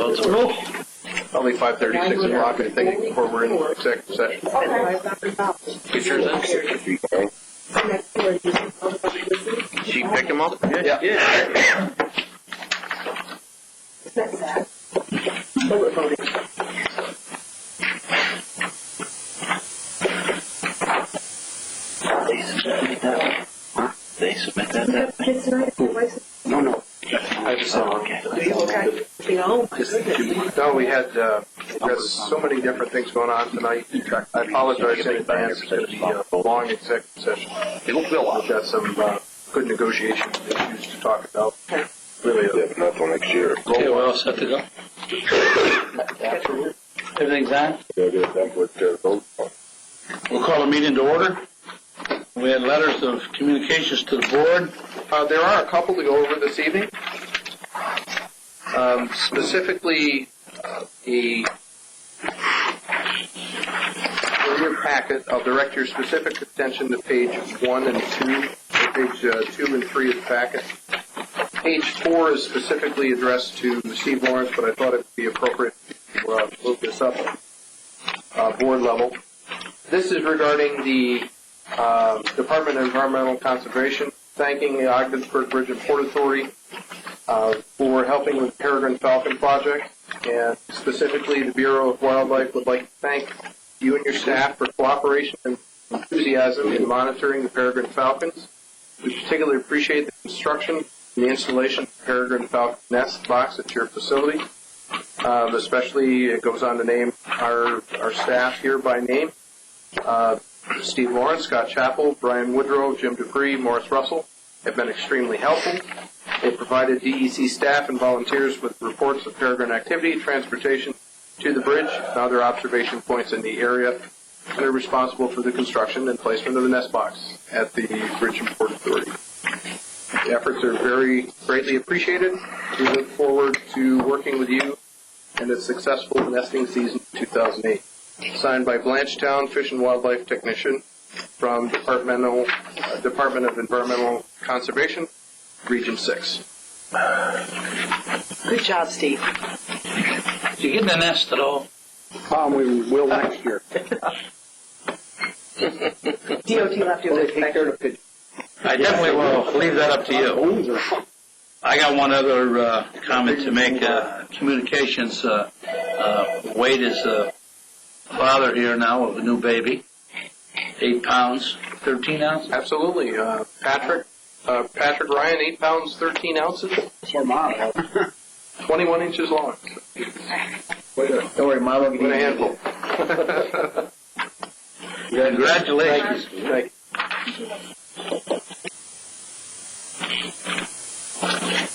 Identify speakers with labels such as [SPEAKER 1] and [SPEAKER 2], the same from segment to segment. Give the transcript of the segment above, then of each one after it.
[SPEAKER 1] votes were? Probably 5:30, 6 o'clock, I think, before we're in executive session. Pictures in? She picked them up? Yeah.
[SPEAKER 2] That's that. Bullet voting.
[SPEAKER 1] They submit that? No. I just said, okay. No, we had so many different things going on tonight. I apologize in advance. It's going to be a long executive session. We've got some good negotiation issues to talk about. Really, not till next year.
[SPEAKER 3] Okay, we're all set to go?
[SPEAKER 1] Absolutely.
[SPEAKER 3] Everything's on? We'll call a meeting to order. We had letters of communications to the board.
[SPEAKER 1] There are a couple to go over this evening. Specifically, in your packet, I'll direct your specific attention to page 1 and 2, or page 2 and 3 of the packet. Page 4 is specifically addressed to Steve Lawrence, but I thought it would be appropriate to move this up board level. This is regarding the Department of Environmental Conservation, thanking the Ogdensburg Bridge and Port Authority for helping with the Peregrine Falcon project, and specifically the Bureau of Wildlife would like to thank you and your staff for cooperation and enthusiasm in monitoring the Peregrine Falcons. We particularly appreciate the construction and the installation of the Peregrine Falcon nest box at your facility. Especially, it goes on to name our staff here by name. Steve Lawrence, Scott Chappell, Brian Woodrow, Jim Dupree, Morris Russell have been extremely helpful. They provided DEC staff and volunteers with reports of peregrine activity, transportation to the bridge, and other observation points in the area. They're responsible for the construction and placement of the nest box at the Bridge and Port Authority. The efforts are very greatly appreciated. We look forward to working with you in a successful nesting season 2008. Signed by Blanchetown Fish and Wildlife Technician from Department of Environmental Conservation, Region 6.
[SPEAKER 2] Good job, Steve.
[SPEAKER 3] Did you get the nest at all?
[SPEAKER 1] We will next year.
[SPEAKER 2] DOT left you with inspection.
[SPEAKER 3] I definitely will leave that up to you. I got one other comment to make. Communications. Wade is father here now of a new baby. 8 pounds, 13 ounces?
[SPEAKER 1] Absolutely. Patrick Ryan, 8 pounds, 13 ounces.
[SPEAKER 4] That's our mom.
[SPEAKER 1] 21 inches long.
[SPEAKER 4] Don't worry, Mom will
[SPEAKER 1] What a handful.
[SPEAKER 3] Congratulations.
[SPEAKER 1] Thank you.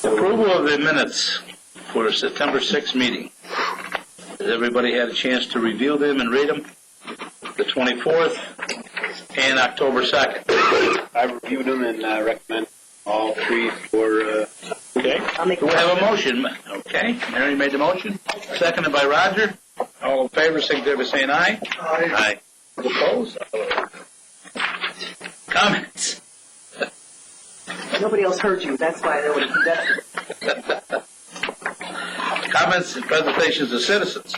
[SPEAKER 3] Approval of the minutes for September 6th meeting. Has everybody had a chance to review them and read them? The 24th and October 2nd.
[SPEAKER 4] I reviewed them and recommend all 3 for.
[SPEAKER 3] Okay. Do we have a motion? Okay. Mary made the motion. Seconded by Roger. All in favor, signify by saying aye. Aye. Opposed? Comments?
[SPEAKER 2] Nobody else heard you. That's why they would have conducted.
[SPEAKER 3] Comments and presentations of citizens.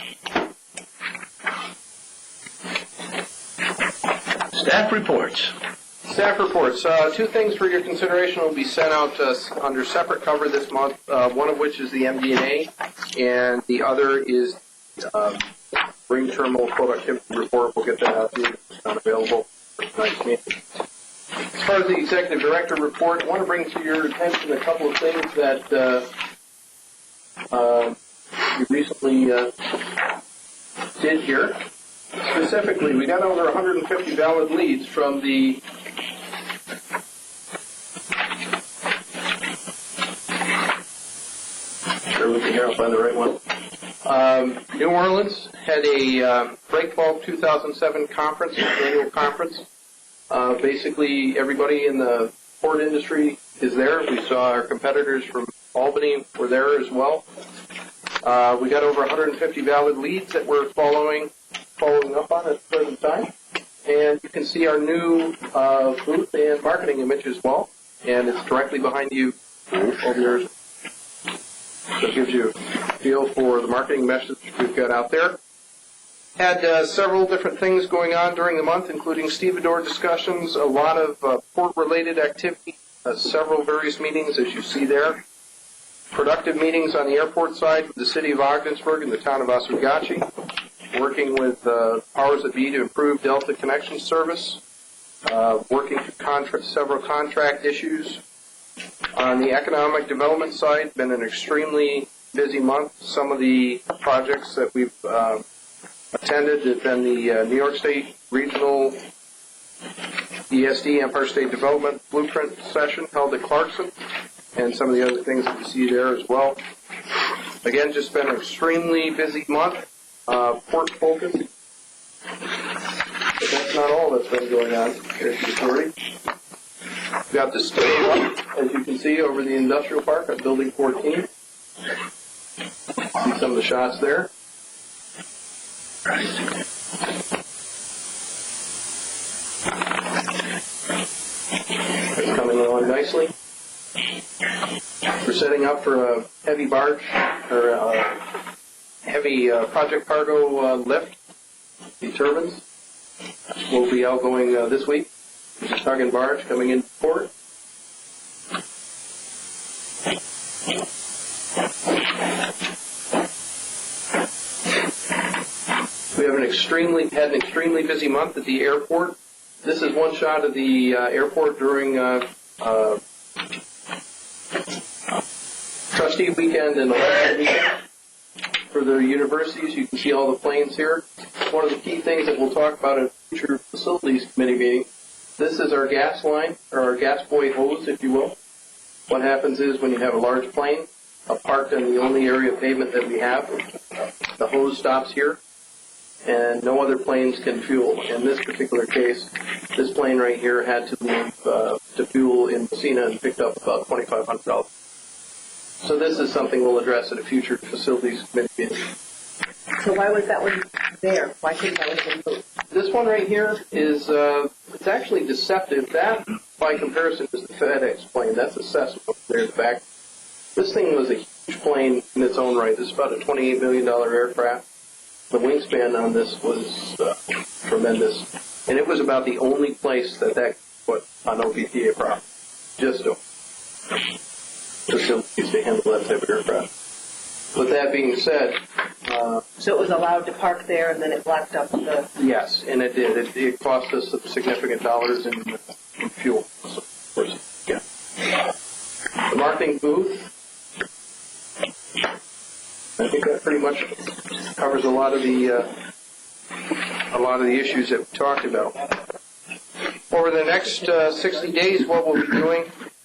[SPEAKER 3] Staff reports.
[SPEAKER 1] Staff reports. 2 things for your consideration will be sent out under separate cover this month, one of which is the MD&A, and the other is Spring Terminal Productivity Report. We'll get that out to you. It's not available for tonight's meeting. As far as the Executive Director report, I want to bring to your attention a couple of things that we recently did here. Specifically, we got over 150 valid leads from the bear with me here, I'll find the right one. New Orleans had a Breakball 2007 conference, annual conference. Basically, everybody in the port industry is there. We saw our competitors from Albany were there as well. We got over 150 valid leads that we're following up on at the present time. And you can see our new booth and marketing image as well. And it's directly behind you over there. So it gives you feel for the marketing message we've got out there. Had several different things going on during the month, including stevedore discussions, a lot of port-related activity, several various meetings, as you see there. Productive meetings on the airport side with the city of Ogdensburg and the town of Oswegatchie, working with powers that be to improve Delta connection service, working through several contract issues. On the economic development side, been an extremely busy month. Some of the projects that we've attended have been the New York State Regional ESD, Empire State Development Blueprint session held at Clarkson, and some of the other things that you see there as well. Again, just been an extremely busy month, port focus. But that's not all that's been going on here at the authority. We've got the stadium, as you can see, over the industrial park at Building 14. See some of the shots there. It's coming along nicely. We're setting up for a heavy barge, or a heavy project cargo lift, the turbines. Will be outgoing this week. There's a tug and barge coming into port. We have had an extremely busy month at the airport. This is one shot of the airport during trustee weekend and election weekend for the universities. You can see all the planes here. One of the key things that we'll talk about at future facilities committee meeting. This is our gas line, or our gas buoy hose, if you will. What happens is when you have a large plane parked in the only area of pavement that we have, the hose stops here, and no other planes can fuel. In this particular case, this plane right here had to leave to fuel in Messina and picked up about $2,500. So this is something we'll address at a future facilities committee meeting.
[SPEAKER 2] So why was that one there? Why couldn't that one have been moved?
[SPEAKER 1] This one right here is, it's actually deceptive. That, by comparison, is the FedEx plane. That's a Cessna up there in the back. This thing was a huge plane in its own right. This is about a $28 million aircraft. The wingspan on this was tremendous. And it was about the only place that put on OBPA property. Just facilities to handle that type of aircraft. With that being said,
[SPEAKER 2] So it was allowed to park there, and then it blocked up the...
[SPEAKER 1] yes, and it did. It cost us some significant dollars in fuel. So, of course, yeah. The marketing booth, I think that pretty much covers a lot of the issues that we talked about. Over the next 60 days, what we'll be doing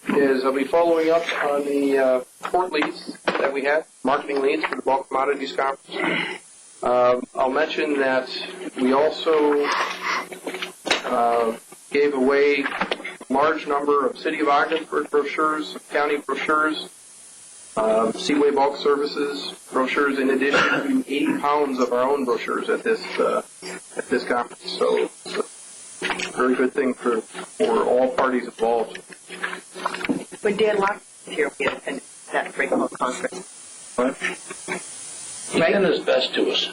[SPEAKER 1] is I'll be following up on the port leads that we had, marketing leads for the bulk commodities conference. I'll mention that we also gave away a large number of City of Ogdensburg brochures, county brochures, Seaway Bulk Services brochures, in addition to 80 pounds of our own brochures at this conference. So it's a very good thing for all parties involved.
[SPEAKER 2] When Dan Locke was here, we attended that Great Bulk Conference.
[SPEAKER 1] Right?
[SPEAKER 3] Dan is best to us.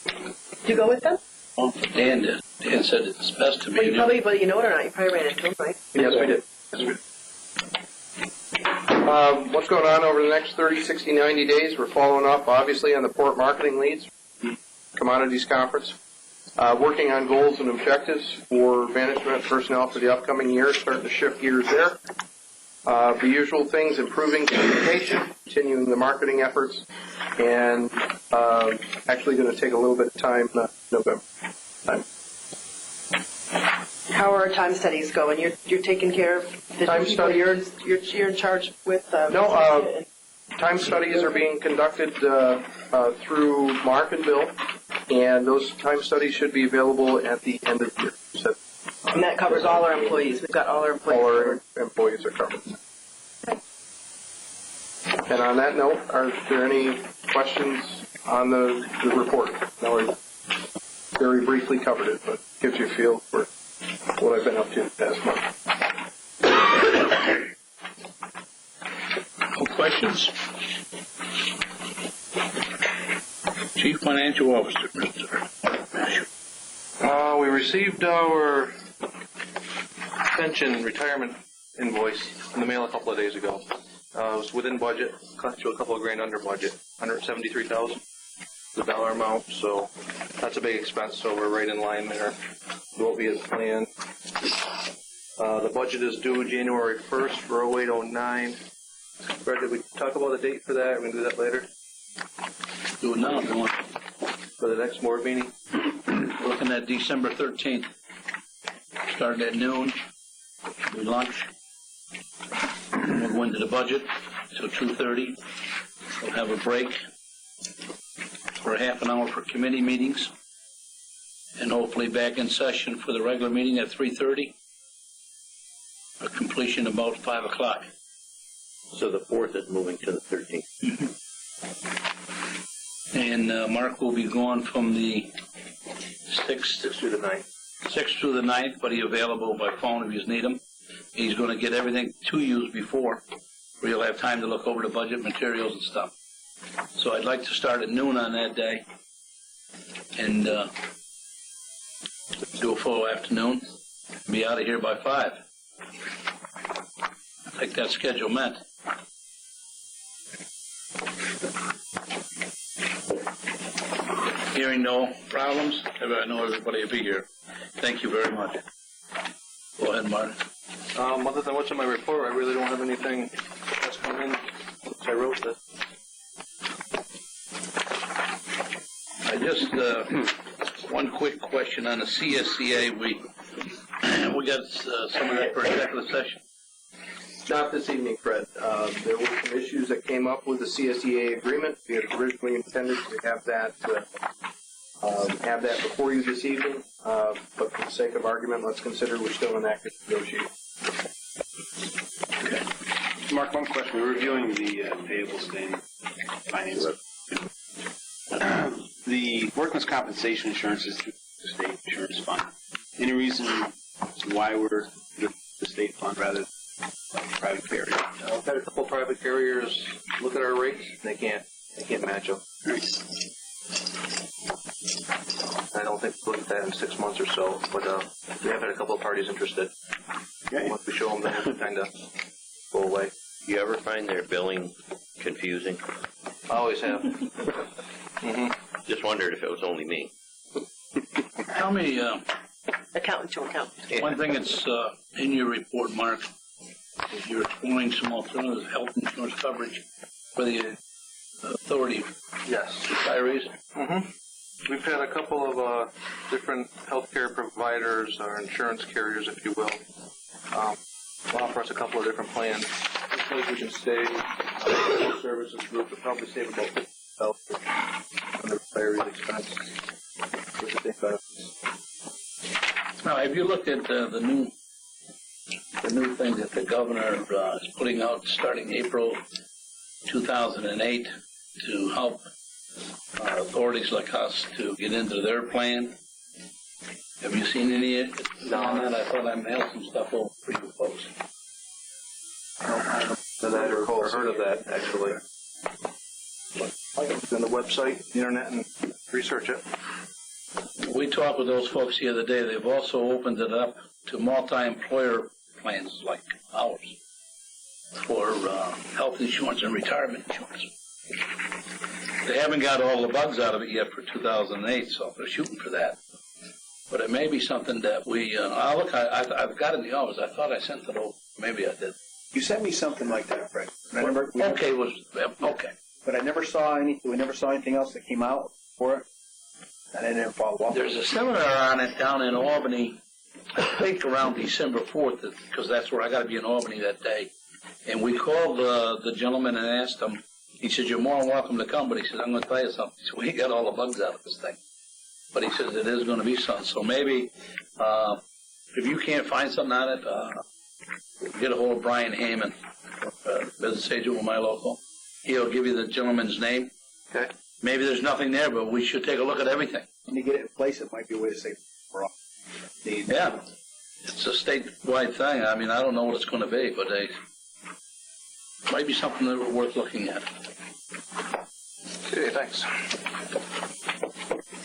[SPEAKER 2] Did you go with them?
[SPEAKER 3] Well, Dan did. Dan said it's best to
[SPEAKER 2] Well,
[SPEAKER 3] me.
[SPEAKER 2] you probably, but you know it or not, you probably ran into him, right?
[SPEAKER 1] Yes, we did. Yes, we did. What's going on over the next 30, 60, 90 days? We're following up, obviously, on the port marketing leads, commodities conference, working on goals and objectives for management personnel for the upcoming year, starting to shift gears there. The usual things, improving communication, continuing the marketing efforts, and actually going to take a little bit of time, November time.
[SPEAKER 2] How are our time studies going? You're taking care of the
[SPEAKER 1] Time
[SPEAKER 2] people
[SPEAKER 1] study-
[SPEAKER 2] you're in charge with?
[SPEAKER 1] Time studies are being conducted through Mark and Bill, and those time studies should be available at the end of the year. So,
[SPEAKER 2] And that covers all our employees. We've got all our employees.
[SPEAKER 1] all our employees are covered. And on that note, are there any questions on the report? Now, I very briefly covered it, but gives you a feel for what I've been up to the past month.
[SPEAKER 3] Questions? Chief Financial Officer, Mr. Masher.
[SPEAKER 5] We received our pension retirement invoice in the mail a couple of days ago. It was within budget, cost you a couple of grand under budget, $173,000, the dollar amount. So that's a big expense. So we're right in line there with what we had planned. The budget is due January 1st for 0809. Brett, did we talk about a date for that? We can do that later
[SPEAKER 3] Do it now if you want.
[SPEAKER 5] for the next board meeting.
[SPEAKER 3] Looking at December 13th. Starting at noon. We lunch. We'll go into the budget till 2:30. We'll have a break for a half an hour for committee meetings. And hopefully back in session for the regular meeting at 3:30. A completion about 5 o'clock.
[SPEAKER 6] So the 4th is moving to the 13th.
[SPEAKER 3] And Mark will be gone from the 6th
[SPEAKER 5] Through the 9th.
[SPEAKER 3] 6th through the 9th, but he's available by phone if you need him. He's going to get everything to you before, where you'll have time to look over the budget materials and stuff. So I'd like to start at noon on that day and do a full afternoon. Be out of here by 5. I think that schedule met. Hearing no problems, I know everybody will be here. Thank you very much. Go ahead, Martin.
[SPEAKER 5] Other than what's in my report, I really don't have anything that's come in since I wrote this.
[SPEAKER 3] I just, one quick question on the CSCA. We got some of that for executive session.
[SPEAKER 1] Not this evening, Fred. There were some issues that came up with the CSEA agreement. We had originally intended to have that before you this evening, but for the sake of argument, let's consider we're still in active negotiation.
[SPEAKER 4] Mark, one question. We're reviewing the payable statement finance. The workman's compensation insurance is through the state insurance fund. Any reason why we're with the state fund rather than private carrier?
[SPEAKER 5] I've had a couple of private carriers look at our rates, and they can't match them. I don't think we'll look at that in 6 months or so, but we have had a couple of parties interested.
[SPEAKER 4] Okay.
[SPEAKER 5] Once we show them, then we kind of go away.
[SPEAKER 6] You ever find their billing confusing?
[SPEAKER 5] I always have.
[SPEAKER 6] Just wondered if it was only me.
[SPEAKER 3] Tell me,
[SPEAKER 2] Accountant to accountant.
[SPEAKER 3] one thing that's in your report, Mark, is you're exploring some alternative health insurance coverage for the authority
[SPEAKER 5] Yes.
[SPEAKER 3] retirees.
[SPEAKER 5] We've had a couple of different healthcare providers or insurance carriers, if you will, offer us a couple of different plans. Looks like we can save services group would probably save about $50,000 on the retirees' expense with the same benefits.
[SPEAKER 3] Now, have you looked at the new thing that the governor is putting out starting April 2008 to help authorities like us to get into their plan? Have you seen any of it?
[SPEAKER 5] No.
[SPEAKER 3] On that? I thought I mailed some stuff over for you folks.
[SPEAKER 5] That I recall heard of that, actually. I can go on the website, the internet, and research it.
[SPEAKER 3] We talked with those folks the other day. They've also opened it up to multi-employer plans like ours for health insurance and retirement insurance. They haven't got all the bugs out of it yet for 2008, so they're shooting for that. But it may be something that we, I've got it in the office. I thought I sent it over. Maybe I did.
[SPEAKER 7] You sent me something like that, Fred.
[SPEAKER 3] Okay.
[SPEAKER 7] But I never saw anything. We never saw anything else that came out for it. And I didn't follow up.
[SPEAKER 3] There's a seminar on it down in Albany, I think around December 4th, because that's where I got to be in Albany that day. And we called the gentleman and asked him. He said, "You're more than welcome to come," but he said, "I'm going to tell you something." So we got all the bugs out of this thing. But he says it is going to be something. So maybe if you can't find something on it, get a hold of Brian Heyman, business agent with my local. He'll give you the gentleman's name.
[SPEAKER 5] Okay.
[SPEAKER 3] Maybe there's nothing there, but we should take a look at everything.
[SPEAKER 7] When you get it in place, it might be a way to save for all.
[SPEAKER 3] Yeah. It's a statewide thing. I mean, I don't know what it's going to be, but it might be something that we're worth looking at.
[SPEAKER 5] Okay, thanks.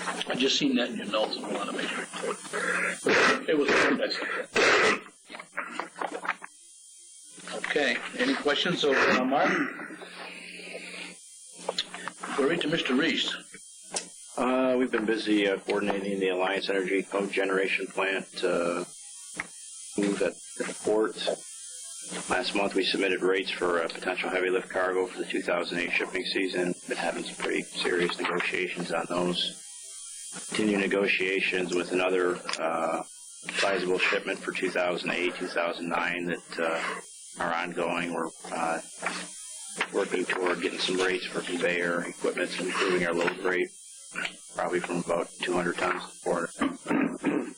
[SPEAKER 3] I just seen that in your notes and I want to make sure. It was nice. Okay, any questions over Mark? We're to Mr. Reese.
[SPEAKER 8] We've been busy coordinating the Alliance Energy cogeneration plant move at the port. Last month we submitted rates for a potential heavy lift cargo for the 2008 shipping season. Been having some pretty serious negotiations on those. Continue negotiations with another sizable shipment for 2008, 2009 that are ongoing. We're working toward getting some rates for conveyor equipment, improving our load rate, probably from about 200 tons to 400 tons.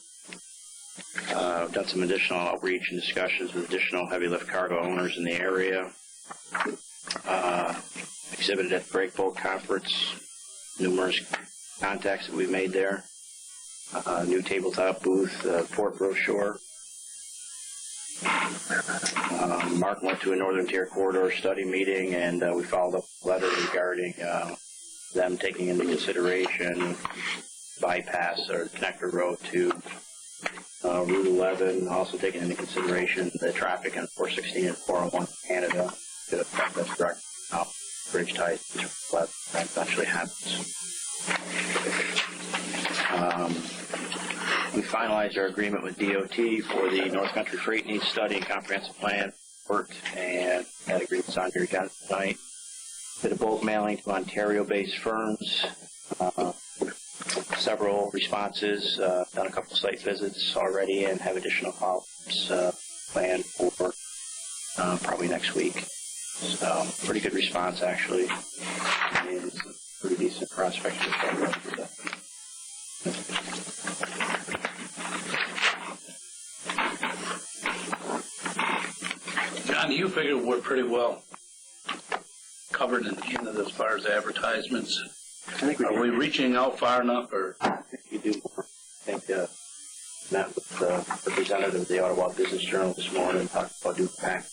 [SPEAKER 8] I've done some additional outreach and discussions with additional heavy lift cargo owners in the area. Exhibited at the Break Bulk Conference, numerous contacts that we've made there. New tabletop booth, port brochure. Mark went to a Northern Tier Corridor study meeting, and we followed up a letter regarding them taking into consideration bypass or the connector road to Route 11, also taking into consideration the traffic on 416 and 401 in Canada. That's correct. Bridge ties that eventually happens. We finalized our agreement with DOT for the North Country Freight Needs Study and Comprehensive Plan work, and that agreement's on your agenda tonight. Did a bulk mailing to Ontario-based firms. Several responses, done a couple site visits already, and have additional follow-ups planned for probably next week. So, pretty good response, actually. And pretty decent prospect.
[SPEAKER 3] John, you figure we're pretty well covered in Canada as far as advertisements. Are we reaching out far enough, or?
[SPEAKER 8] I think you do more. I think met with the representative of the Ottawa Business Journal this morning and talked about OBPA.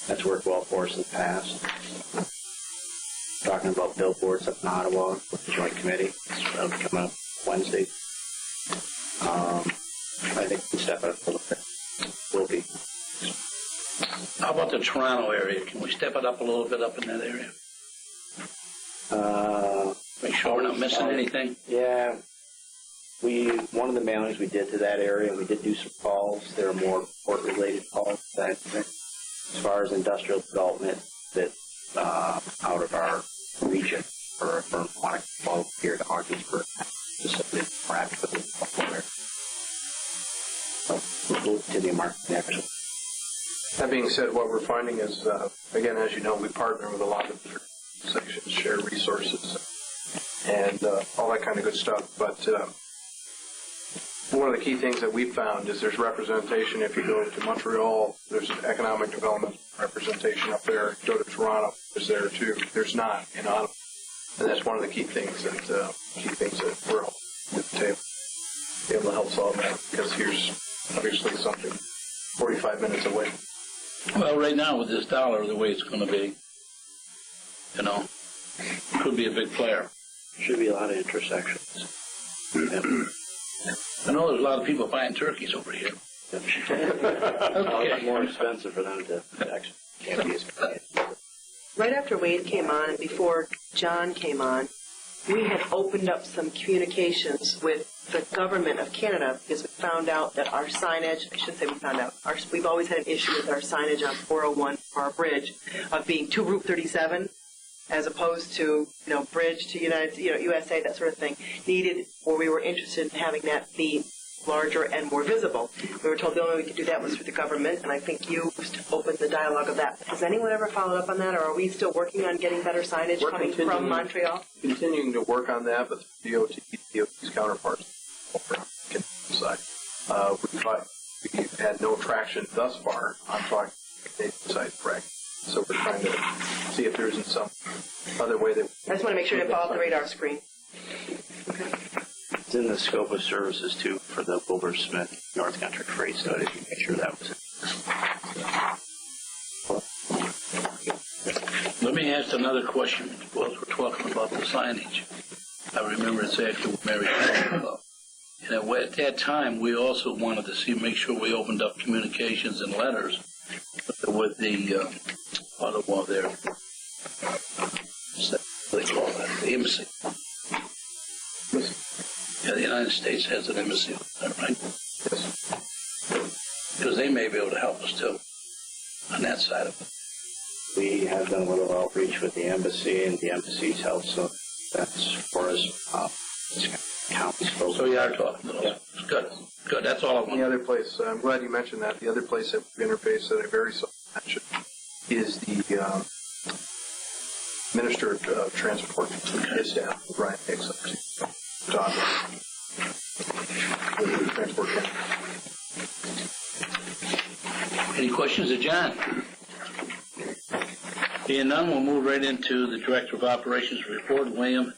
[SPEAKER 8] That's worked well for us in the past. Talking about billboards up in Ottawa with the Joint Committee. That'll be coming up Wednesday. I think we can step up a little bit. Will be.
[SPEAKER 3] How about the Toronto area? Can we step it up a little bit up in that area? Make sure we're not missing anything.
[SPEAKER 8] Yeah. One of the mailings we did to that area, we did do some calls. There are more port-related calls. As far as industrial development that out of our region, for a firm like fall here to Ogdensburg, specifically more actively there. So we'll continue marketing there.
[SPEAKER 1] That being said, what we're finding is, again, as you know, we partner with a lot of different sections, share resources, and all that kind of good stuff. But one of the key things that we found is there's representation. If you go to Montreal, there's economic development representation up there. Go to Toronto, there's there too. There's not in Ottawa, and that's one of the key things that we're all at the table, be able to help solve that. Because here's obviously something 45 minutes away.
[SPEAKER 3] Well, right now with this dollar, the way it's going to be, could be a big player.
[SPEAKER 8] Should be a lot of intersections. Yep.
[SPEAKER 3] I know there's a lot of people buying turkeys over here.
[SPEAKER 8] It's more expensive for them to actually can't be as
[SPEAKER 2] Right after Wade came on and before John came on, we had opened up some communications with the government of Canada because we found out that our signage, I shouldn't say we found out, we've always had an issue with our signage on 401 for our bridge of being to Route 37 as opposed to, bridge to USA, that sort of thing, needed, or we were interested in having that be larger and more visible. We were told the only way we could do that was through the government, and I think you opened the dialogue of that. Has anyone ever followed up on that, or are we still working on getting better signage coming from Montreal?
[SPEAKER 1] Continuing to work on that, but DOT's counterparts over on the side. We've had no traction thus far on talking to the Canadian side, correct? So we're trying to see if there isn't some other way that...
[SPEAKER 2] I just want to make sure to fall off the radar screen.
[SPEAKER 8] It's in the scope of services, too, for the Wilbur Smith North Country Freight Study. Make sure that was it.
[SPEAKER 3] Let me ask another question while we're talking about the signage. I remember it's after Mary Club. And at that time, we also wanted to make sure we opened up communications and letters with the Ottawa there. What do they call that? The embassy. Yeah, the United States has an embassy, is that right? Yes. Because they may be able to help us too on that side of it.
[SPEAKER 8] We have done a little outreach with the embassy, and the embassy's help, so that's for us. County spoke.
[SPEAKER 3] So you are talking to them. Good. Good. That's all I want.
[SPEAKER 1] The other place, I'm glad you mentioned that. The other place that we interface that I very seldom mention is the Minister of Transport. His staff, Brian Hicks, Transport.
[SPEAKER 3] Any questions of John? Being none, we'll move right into the Director of Operations report, William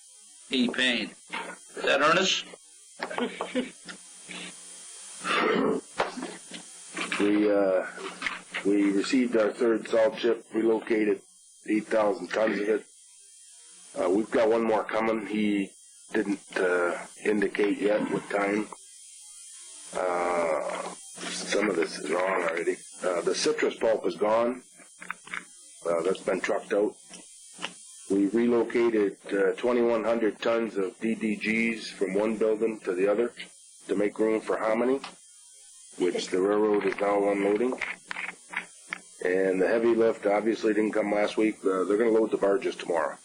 [SPEAKER 3] E. Payne. Is that Ernest?
[SPEAKER 9] We received our third salt chip, relocated 8,000 tons of it. We've got one more coming. He didn't indicate yet what time. Some of this is wrong already. The citrus pulp is gone. That's been trucked out. We relocated 2,100 tons of DDGs from one building to the other to make room for Hominy, which the railroad is now unloading. And the heavy lift obviously didn't come last week. They're going to load the barges tomorrow.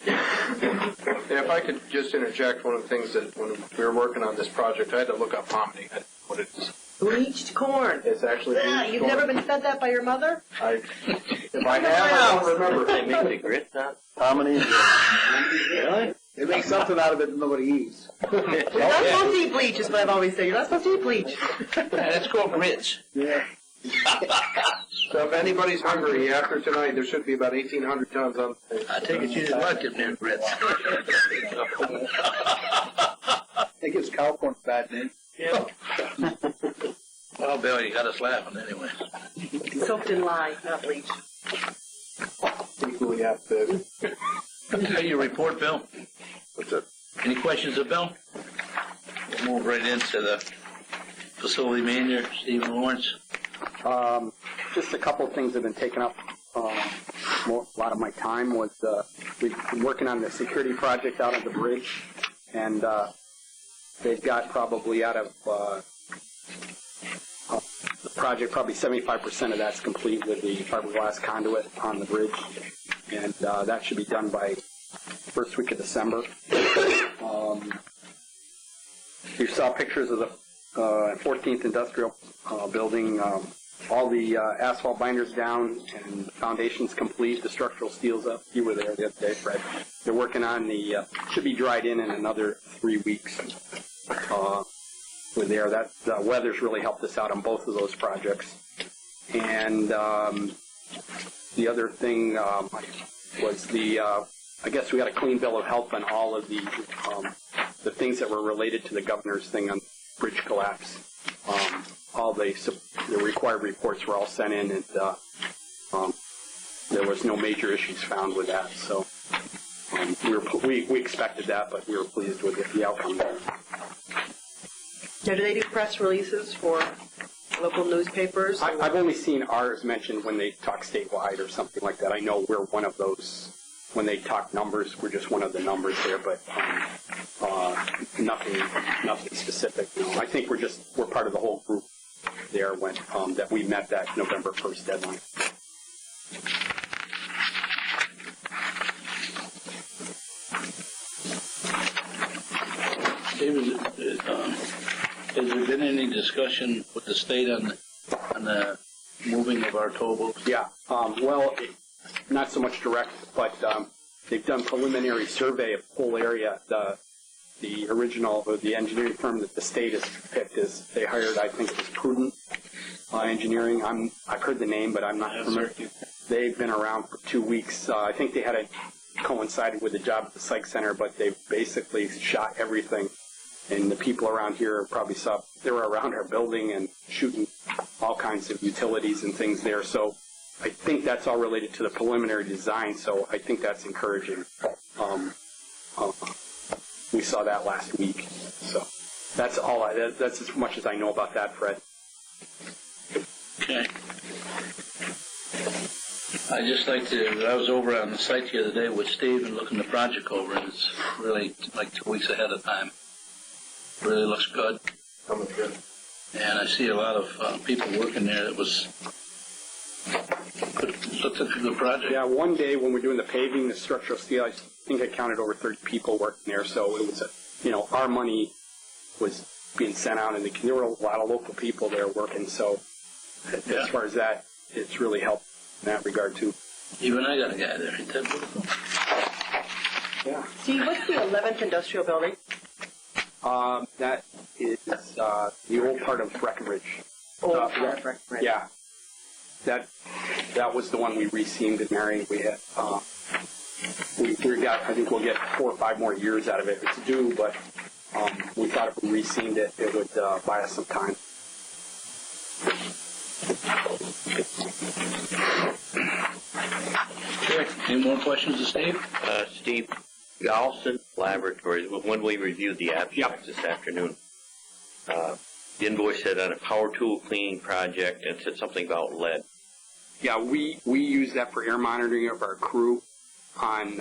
[SPEAKER 1] And if I could just interject, one of the things that when we were working on this project, I had to look up Hominy. What it is.
[SPEAKER 2] Bleached corn.
[SPEAKER 1] It's actually bleached
[SPEAKER 2] You've
[SPEAKER 1] corn.
[SPEAKER 2] never been fed that by your mother?
[SPEAKER 1] If I have, I don't remember.
[SPEAKER 6] They make the grits out.
[SPEAKER 7] Hominy.
[SPEAKER 6] Really?
[SPEAKER 7] They make something out of it that nobody eats.
[SPEAKER 2] You're not supposed to eat bleach, is what I've always said. You're not supposed to eat bleach.
[SPEAKER 3] It's called grits.
[SPEAKER 7] Yeah.
[SPEAKER 1] So if anybody's hungry after tonight, there should be about 1,800 tons on the thing.
[SPEAKER 3] I take it you didn't like them there grits.
[SPEAKER 7] It gives cow corn a bad name.
[SPEAKER 3] Yeah. Well, Bill, you got us laughing anyway.
[SPEAKER 2] Soaked in lye, not bleach.
[SPEAKER 1] Equally half-fed.
[SPEAKER 3] Okay, your report, Bill.
[SPEAKER 9] What's that?
[SPEAKER 3] Any questions of Bill? We'll move right into the facility manager, Stephen Lawrence.
[SPEAKER 10] Just a couple of things that have been taking up a lot of my time was we've been working on the security project out on the bridge, and they've got probably out of the project, probably 75% of that's complete with the fiberglass conduit on the bridge, and that should be done by first week of December. You saw pictures of the 14th Industrial Building. All the asphalt binders down and foundations complete. The structural steel's up. You were there the other day, Fred. They're working on the, should be dried in another 3 weeks. We're there. That weather's really helped us out on both of those projects. And the other thing was I guess we got a clean bill of health on all of the things that were related to the governor's thing on bridge collapse. All the required reports were all sent in, and there was no major issues found with that. So we expected that, but we were pleased with the outcome there.
[SPEAKER 2] Now, do they do press releases for local newspapers?
[SPEAKER 10] I've only seen ours mentioned when they talk statewide or something like that. I know we're one of those. When they talk numbers, we're just one of the numbers there, but nothing specific. No. I think we're part of the whole group there when that we met that November 1st deadline.
[SPEAKER 3] David, has there been any discussion with the state on the moving of our towboats?
[SPEAKER 10] Yeah. Well, not so much direct, but they've done preliminary survey of the whole area. The original, or the engineering firm that the state has picked is, they hired, I think it was Prudent Engineering. I've heard the name, but I'm not familiar. They've been around for 2 weeks. I think they had it coincided with the job at the psych center, but they've basically shot everything. And the people around here probably saw, they were around our building and shooting all kinds of utilities and things there. So I think that's all related to the preliminary design, so I think that's encouraging. saw that last week. So that's all. That's as much as I know about that, Fred.
[SPEAKER 3] Okay. I just like to, I was over on the site the other day with Steve and looking the project over, and it's really like 2 weeks ahead of time. Really looks good.
[SPEAKER 1] Coming good.
[SPEAKER 3] And I see a lot of people working there that was, looked like a good project.
[SPEAKER 10] Yeah, one day when we're doing the paving, the structural steel, I think I counted over 30 people working there. So it was, our money was being sent out, and there were a lot of local people there working. So as far as that, it's really helped in that regard too.
[SPEAKER 3] Even I got a guy there. Ain't that beautiful?
[SPEAKER 10] Yeah.
[SPEAKER 2] Steve, what's the 11th industrial building?
[SPEAKER 10] That is the old part of Breckenridge.
[SPEAKER 2] Right.
[SPEAKER 10] Yeah. That was the one we re-seamed in Marion. We had we got, I think we'll get 4 or 5 more years out of it. It's due, but we thought if we re-seamed it, it would buy us some time.
[SPEAKER 3] Okay. Any more questions of Steve?
[SPEAKER 6] Steve, Galson Laboratories, when we reviewed the abstract this afternoon, the invoice said on a power tool cleaning project and said something about lead.
[SPEAKER 10] Yeah, we use that for air monitoring of our crew on,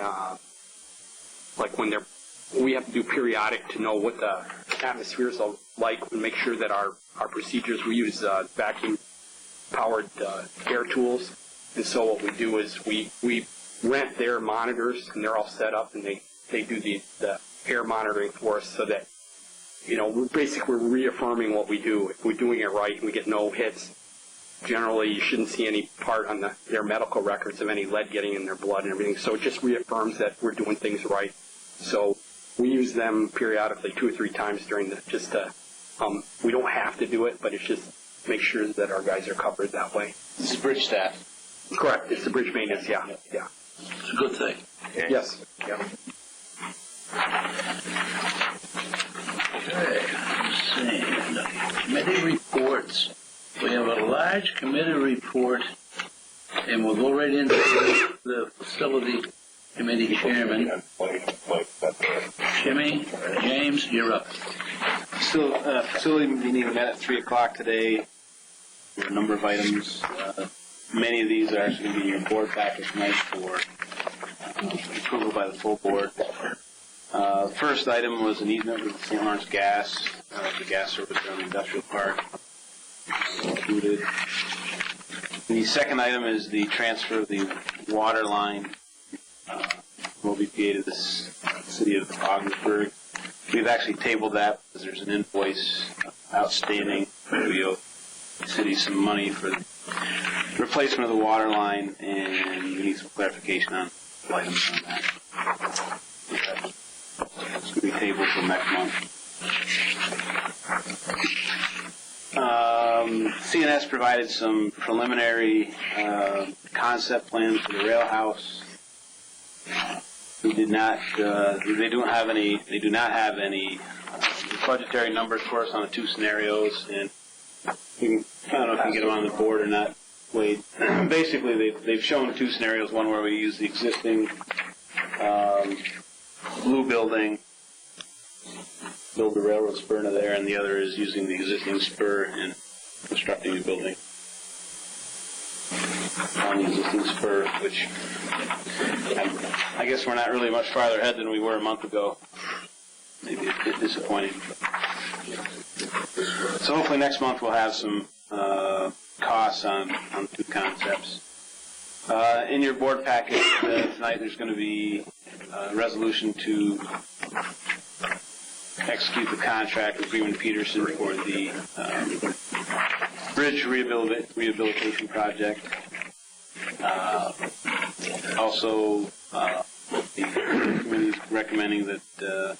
[SPEAKER 10] like when we have to do periodic to know what the atmosphere is like and make sure that our procedures, we use vacuum-powered air tools. And so what we do is we rent their monitors, and they're all set up, and they do the air monitoring for us so that, we're reaffirming what we do. If we're doing it right and we get no hits, generally you shouldn't see any part on their medical records of any lead getting in their blood and everything. So it just reaffirms that we're doing things right. So we use them periodically 2 or 3 times during we don't have to do it, but it's just make sure that our guys are covered that way.
[SPEAKER 4] This is bridge staff.
[SPEAKER 10] Correct. It's the bridge maintenance, yeah.
[SPEAKER 3] It's a good thing.
[SPEAKER 6] Okay.
[SPEAKER 10] Yes. Yeah.
[SPEAKER 3] Okay, let's see. Committee reports. We have a large committee report, and we'll go right into the facility committee chairman. Jimmy, James, you're up.
[SPEAKER 4] Still, facility meeting met at 3 o'clock today. There are a number of items. Many of these are actually going to be in your board packet tonight for approval by the full board. The first item was an easement with St. Lawrence Gas, the gas service around the industrial park. Included. The second item is the transfer of the water line from OBPA to the city of Ogdensburg. We've actually tabled that because there's an invoice outstanding. We owe the city some money for the replacement of the water line, and we need some clarification on items on that. It's going to be tabled till next month. CNS provided some preliminary concept plans for the rail house. We did not. They do not have any budgetary numbers for us on the 2 scenarios, and I don't know if you can get them on the board or not. Wade. Basically, they've shown 2 scenarios. One where we use the existing blue building, build the railroad spur into there, and the other is using the existing spur and constructing a building on the existing spur, which I guess we're not really much farther ahead than we were a month ago. Maybe a bit disappointing. So hopefully next month we'll have some costs on 2 concepts. In your board packet tonight there's going to be a resolution to execute the contract with Freeman Peterson for the bridge rehabilitation project. Also, the committee is recommending that the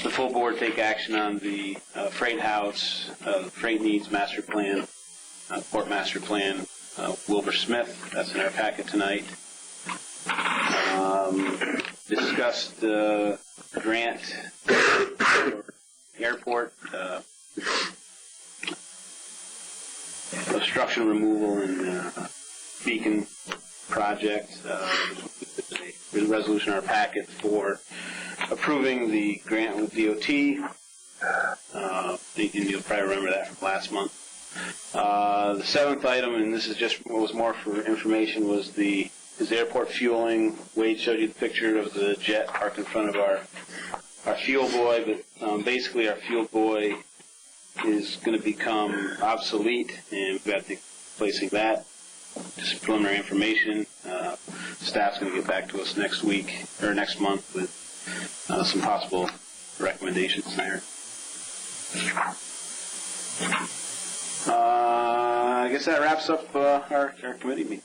[SPEAKER 4] full board take action on the freight house, freight needs master plan, port master plan, Wilbur Smith. That's in our packet tonight. Discussed grant for airport obstruction removal and beacon project. There's a resolution in our packet for approving the grant with DOT. You'll probably remember that from last month. The seventh item, and this is just was more for information, was is airport fueling. Wade showed you the picture of the jet parked in front of our fuel boy, but basically our fuel boy is going to become obsolete, and we've got to replacing that. Just preliminary information. Staff's going to get back to us next week or next month with some possible recommendations there. I guess that wraps up our committee meeting.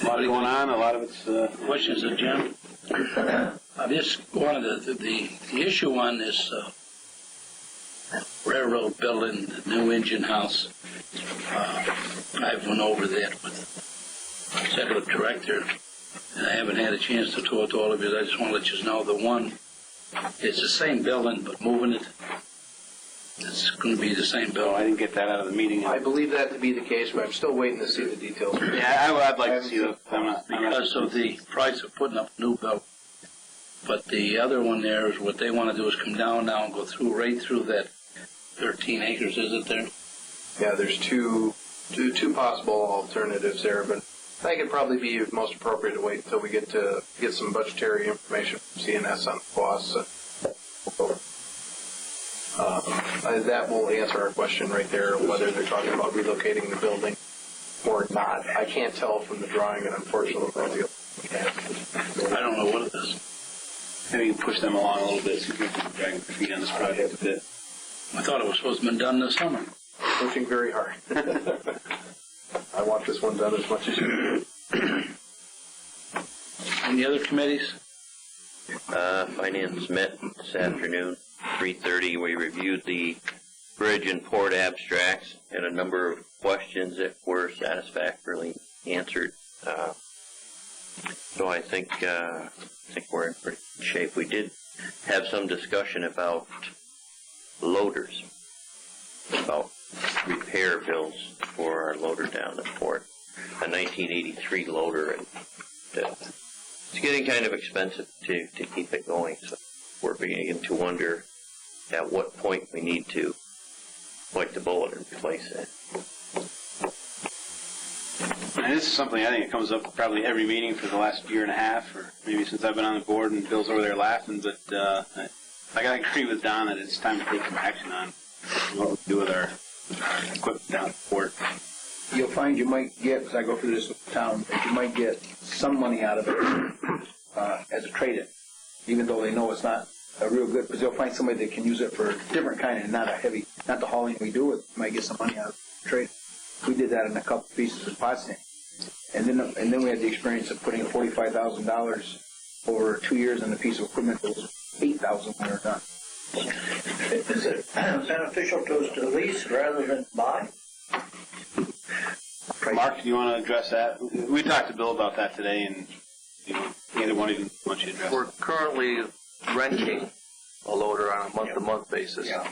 [SPEAKER 4] A lot going on. A lot of it's
[SPEAKER 3] Questions of Jim? I just wanted the issue on this railroad building, the new engine house. I went over that with the executive director, and I haven't had a chance to talk to all of you. I just want to let you know the one, it's the same building, but moving it, it's going to be the same
[SPEAKER 4] I
[SPEAKER 3] building.
[SPEAKER 4] didn't get that out of the meeting.
[SPEAKER 1] I believe that to be the case, but I'm still waiting to see the details.
[SPEAKER 4] Yeah, I'd like to see those.
[SPEAKER 3] Because of the price of putting up a new building. But the other one there is what they want to do is come down now and go through, right through that 13 acres, is it there?
[SPEAKER 1] Yeah, there's two possible alternatives there, but I think it'd probably be most appropriate to wait until we get some budgetary information from CNS on costs. That will answer our question right there, whether they're talking about relocating the building or not. I can't tell from the drawing, and unfortunately,
[SPEAKER 3] I don't know what it is.
[SPEAKER 4] Maybe you can push them along a little bit so you can drag their feet on this project a bit.
[SPEAKER 3] I thought it was supposed to have been done this summer.
[SPEAKER 1] pushing very hard. I want this one done as much as you can.
[SPEAKER 3] Any other committees?
[SPEAKER 6] Finance met this afternoon, 3:30. We reviewed the bridge and port abstracts and a number of questions that were satisfactorily answered. So I think we're in pretty good shape. We did have some discussion about loaders, about repair bills for our loader down the port. A 1983 loader, and it's getting kind of expensive to keep it going. So we're beginning to wonder at what point we need to bite the bullet and replace it.
[SPEAKER 4] And this is something I think it comes up probably every meeting for the last year and a half, or maybe since I've been on the board, and Bill's over there laughing, but I gotta agree with Don that it's time to take some action on what we do with our equipment down at the port.
[SPEAKER 7] You'll find you might get, because I go through this with the town, that you might get some money out of it as a trade-in, even though they know it's not a real good, because they'll find somebody that can use it for a different kind and not a heavy, not the hauling we do it, might get some money out of the trade. We did that in a couple pieces of Potsdam. And then we had the experience of putting $45,000 over 2 years on a piece of equipment that was $8,000 when we were done.
[SPEAKER 11] Is it beneficial to us to lease rather than buy?
[SPEAKER 4] Mark, do you want to address that? We talked to Bill about that today, and neither one of you wants you to address
[SPEAKER 5] We're
[SPEAKER 4] it.
[SPEAKER 5] currently renting a loader on a month-to-month basis.
[SPEAKER 11] Yeah.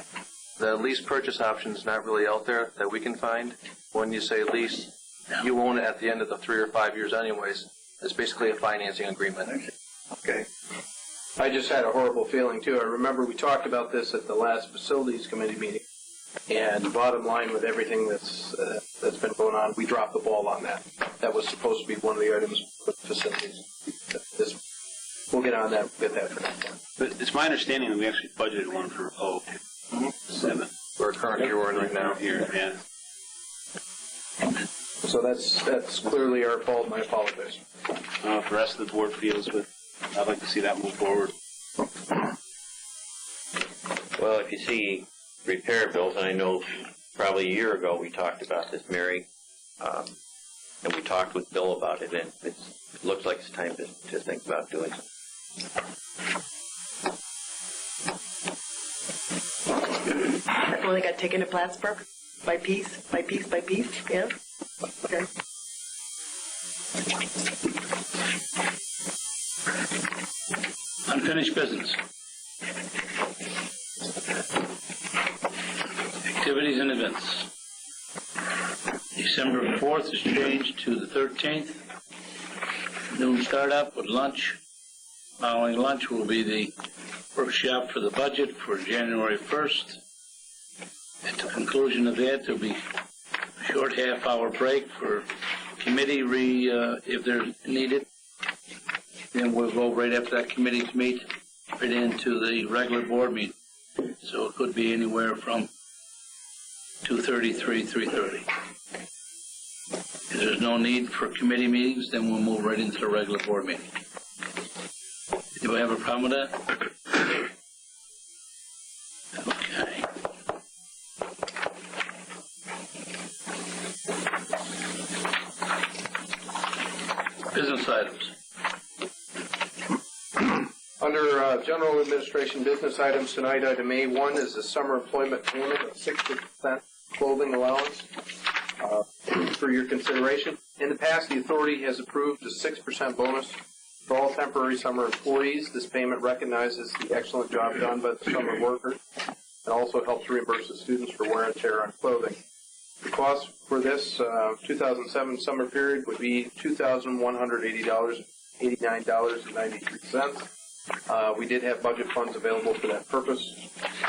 [SPEAKER 5] The lease purchase option is not really out there that we can find. When you say lease, you own it at the end of the 3 or 5 years anyways. It's basically a financing agreement.
[SPEAKER 1] Okay. I just had a horrible feeling, too. I remember we talked about this at the last Facilities Committee meeting, and the bottom line with everything that's been going on, we dropped the ball on that. That was supposed to be one of the items for facilities. We'll get on that, get that for next time.
[SPEAKER 4] But it's my understanding that we actually budgeted one for 07.
[SPEAKER 5] For our current year we're in right now.
[SPEAKER 4] Here, yeah.
[SPEAKER 1] So that's clearly our fault, and I apologize.
[SPEAKER 4] If the rest of the board feels, but I'd like to see that move forward.
[SPEAKER 6] Well, if you see repair bills, and I know probably a year ago we talked about this, Mary, and we talked with Bill about it, and it looks like it's time to think about doing something.
[SPEAKER 2] That one that got taken to Plattsburgh by piece, by piece, by piece, yeah? Okay.
[SPEAKER 3] Unfinished business. Activities and events. December 4th is changed to the 13th. Noon start up with lunch. Following lunch will be the workshop for the budget for January 1st. At the conclusion of that, there'll be a short half-hour break for committee if they're needed. Then we'll go right after that committee's meet right into the regular board meeting. So it could be anywhere from 2:30, 3:30. If there's no need for committee meetings, then we'll move right into the regular board meeting. Do we have a problem with that? Okay. Business items.
[SPEAKER 1] Under general administration business items tonight, item A1 is the summer employment payment of 60% clothing allowance for your consideration. In the past, the authority has approved a 6% bonus for all temporary summer employees. This payment recognizes the excellent job done by the summer workers and also helps reimburse the students for wear and tear on clothing. The cost for this 2007 summer period would be $2,189.93. We did have budget funds available for that purpose.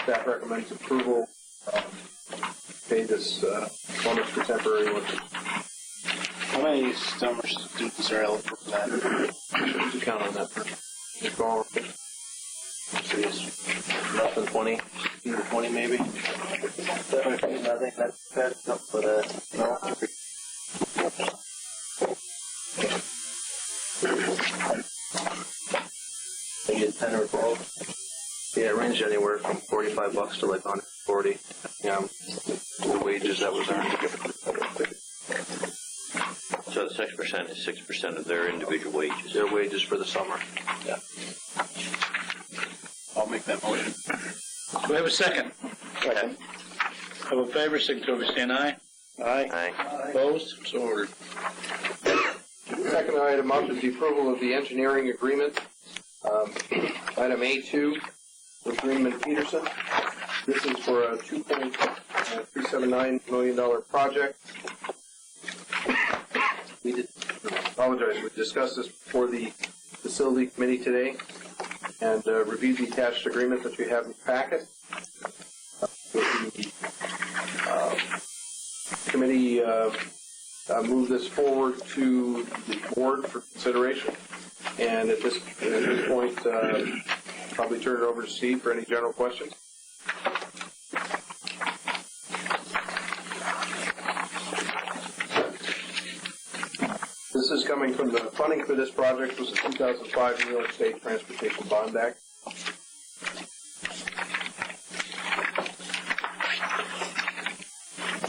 [SPEAKER 1] Staff recommends approval. Pay this bonus for temporary workers.
[SPEAKER 4] How many summer students are eligible for that?
[SPEAKER 5] Should count on that. Just go on. See, it's less than 20, 15 or 20 maybe.
[SPEAKER 11] I think that's up for the,
[SPEAKER 5] Maybe it's 10 or 12. Yeah, it ranged anywhere from $45 to like 140. Yeah, the wages that was earned.
[SPEAKER 6] So the 6% is 6% of their individual wages.
[SPEAKER 5] Their wages for the summer. Yeah.
[SPEAKER 4] I'll make that motion.
[SPEAKER 3] Do we have a second?
[SPEAKER 6] Second.
[SPEAKER 3] All in favor, signify by saying aye.
[SPEAKER 6] Aye.
[SPEAKER 3] Opposed? So ordered.
[SPEAKER 1] Second item up is the approval of the engineering agreement. Item A2 with Greenman Peterson. This is for a $2.379 million project. We discussed this before the facility committee today and reviewed the attached agreement that you have in your packet. The committee moved this forward to the board for consideration. And at this point, probably turn it over to Steve for any general questions. This is coming from the funding for this project was the 2005 New York State Transportation Bond Act.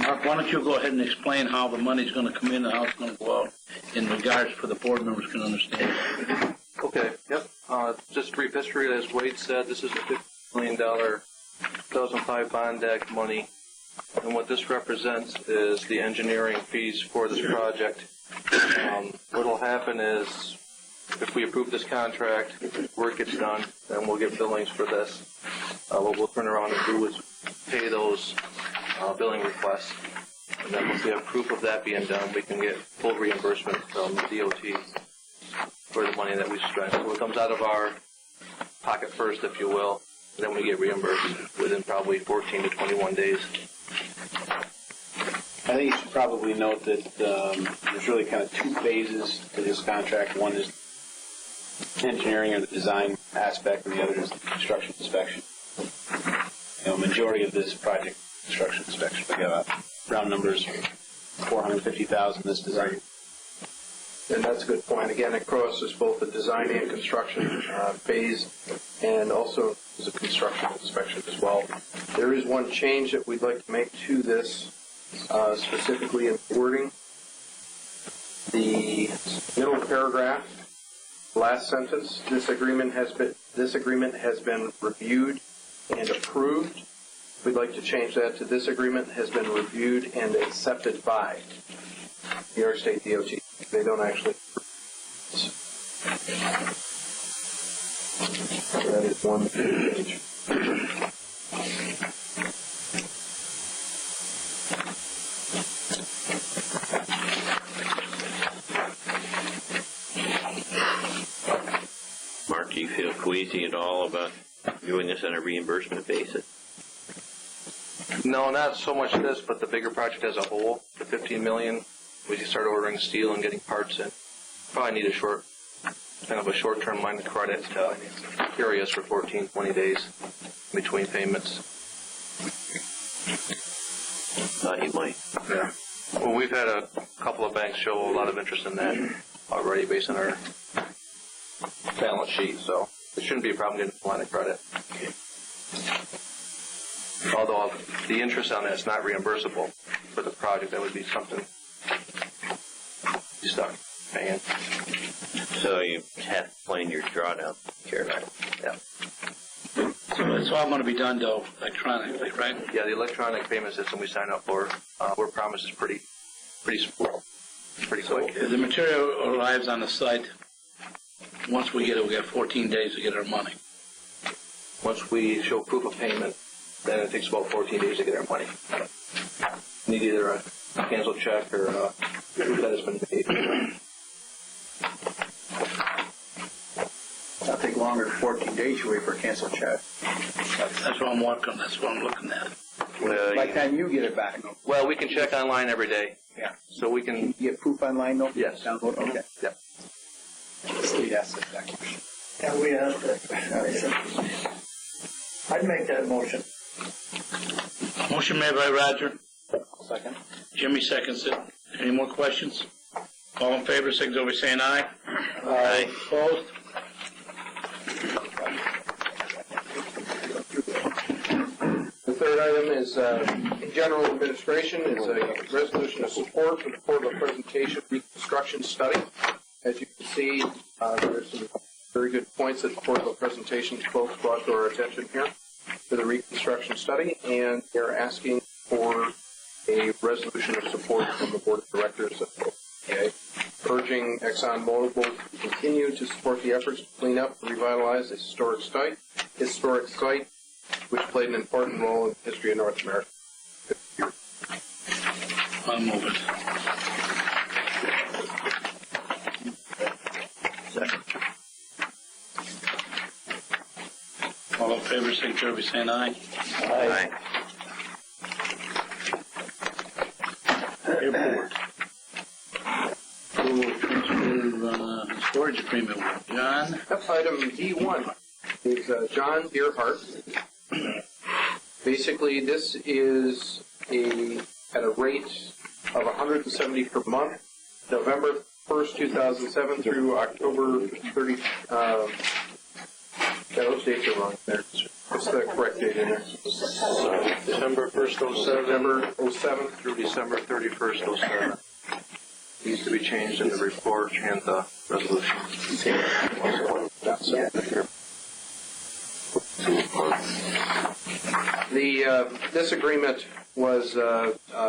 [SPEAKER 3] Mark, why don't you go ahead and explain how the money's going to come in and how it's going to go out in regards for the board members can understand.
[SPEAKER 5] Okay, yep. Just brief history, as Wade said, this is a $50 million 2005 Bond Act money. And what this represents is the engineering fees for this project. What will happen is, if we approve this contract, work gets done, then we'll get billings for this. What we'll turn around and do is pay those billing requests. And then once we have proof of that being done, we can get full reimbursement from the DOT for the money that we spent. So it comes out of our pocket first, if you will, and then we get reimbursed within probably 14 to 21 days.
[SPEAKER 4] I think you should probably note that there's really kind of two phases to this contract. One is engineering or the design aspect, and the other is the construction inspection. Majority of this project construction inspection, we have round numbers, $450,000 this design.
[SPEAKER 1] And that's a good point. Again, it crosses both the design and construction phase, and also is a construction inspection as well. There is one change that we'd like to make to this, specifically in wording. The middle paragraph, last sentence, this agreement has been reviewed and approved. We'd like to change that to this agreement has been reviewed and accepted by New York State DOT. They don't actually. So that is one page.
[SPEAKER 6] Mark? Do you feel queasy at all about doing this on a reimbursement basis?
[SPEAKER 5] No, not so much this, but the bigger project as a whole, the 15 million, we just start ordering steel and getting parts in. Probably need a short-term line of credit to carry us for 14, 20 days between payments.
[SPEAKER 6] Thought you might.
[SPEAKER 5] Yeah. Well, we've had a couple of banks show a lot of interest in that already based on our balance sheet, so it shouldn't be a problem getting a line of credit. Although the interest on that is not reimbursable for the project, that would be something you start paying.
[SPEAKER 6] So you have to plan your drawdown, Carolina.
[SPEAKER 5] Yeah.
[SPEAKER 3] So it's all going to be done, though, electronically, right?
[SPEAKER 5] Yeah, the electronic payment system we sign up for, we're promised is pretty quick.
[SPEAKER 3] The material arrives on the site. Once we get it, we got 14 days to get our money.
[SPEAKER 5] Once we show proof of payment, then it takes about 14 days to get our money. Need either a canceled check or proof that has been paid.
[SPEAKER 7] It'll take longer than 14 days to wait for a canceled check.
[SPEAKER 3] That's what I'm working. That's what I'm looking at.
[SPEAKER 7] By the time you get it back.
[SPEAKER 5] Well, we can check online every day.
[SPEAKER 7] Yeah.
[SPEAKER 5] So we can.
[SPEAKER 7] You get proof online, though?
[SPEAKER 5] Yes.
[SPEAKER 7] Download? Okay.
[SPEAKER 5] Yep.
[SPEAKER 7] State asset acquisition.
[SPEAKER 11] And we asked that. I'd make that motion.
[SPEAKER 3] Motion made by Roger.
[SPEAKER 7] Second.
[SPEAKER 3] Jimmy seconds it. Any more questions? All in favor, signal by saying aye. Aye. Opposed?
[SPEAKER 1] The third item is general administration. It's a resolution of support for the portable presentation reconstruction study. As you can see, there's some very good points that the portable presentation folks brought to our attention here for the reconstruction study, and they're asking for a resolution of support from the board of directors of OBPA, urging ExxonMobil to continue to support the efforts to clean up and revitalize this historic site, which played an important role in the history of North America.
[SPEAKER 3] I'll move it.
[SPEAKER 6] Second.
[SPEAKER 3] All in favor, signal by saying aye.
[SPEAKER 6] Aye.
[SPEAKER 3] Airport. Storage agreement with John.
[SPEAKER 1] That's item D1. Is John Deerhart. Basically, this is at a rate of $170 per month, November 1st, 2007 through October 30. Those dates are wrong there. What's the correct date in there?
[SPEAKER 5] December 1st, 07.
[SPEAKER 1] September 07
[SPEAKER 5] Through December 31st, 07. Needs to be changed in the report and the resolution.
[SPEAKER 1] That's it. This agreement was